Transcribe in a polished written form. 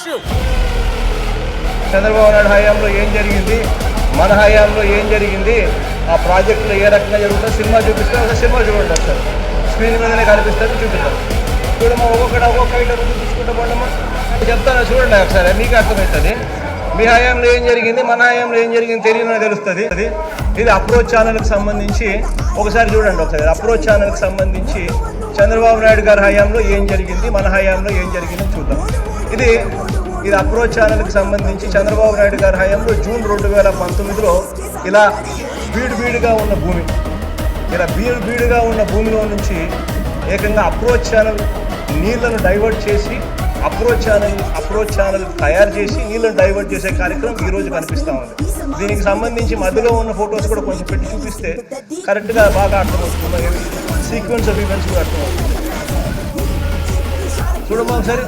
issue. Chandrababu Naidu హయాంలో ఏం జరిగింది, మన హయాంలో ఏం జరిగింది, ఆ ప్రాజెక్టులో ఏ రకంగా జరుగుతుందో సినిమా చూపిస్తే ఒక సినిమా చూడండి ఒకసారి. స్క్రీన్ మీదనే కనిపిస్తుంది, చూపిస్తారు. చూడమ్మా, ఒక్కొక్క ఐటమ్ చూపించుకుంటా పోండమ్మా. చెప్తాను చూడండి ఒకసారి, మీకు అర్థమవుతుంది. మీ హయాంలో ఏం జరిగింది, మన హయాంలో ఏం జరిగింది తెలియని తెలుస్తుంది. ఇది అప్రోచ్ ఛానల్కి సంబంధించి ఒకసారి చూడండి. ఒకసారి అప్రోచ్ ఛానల్కి సంబంధించి చంద్రబాబు నాయుడు గారి హయాంలో ఏం జరిగింది, మన హయాంలో ఏం జరిగింది చూద్దాం. ఇది అప్రోచ్ ఛానల్కి సంబంధించి చంద్రబాబు నాయుడు గారి హయాంలో జూన్ 2019లో ఇలా బీడుగా ఉన్న భూమి, ఇలా బీడుగా ఉన్న భూమిలో నుంచి ఏకంగా అప్రోచ్ ఛానల్ నీళ్లను డైవర్ట్ చేసి అప్రోచ్ ఛానల్ తయారు చేసి నీళ్ళను డైవర్ట్ చేసే కార్యక్రమం ఈరోజు కనిపిస్తూ ఉంది. దీనికి సంబంధించి మధ్యలో ఉన్న ఫొటోస్ కూడా కొంచెం పెట్టి చూపిస్తే కరెక్ట్గా బాగా అర్థమవుతుంది. సీక్వెన్స్ ఆఫ్ ఈవెంట్స్ కూడా అర్థమవుతుంది. చూడమ్మా ఒకసారి.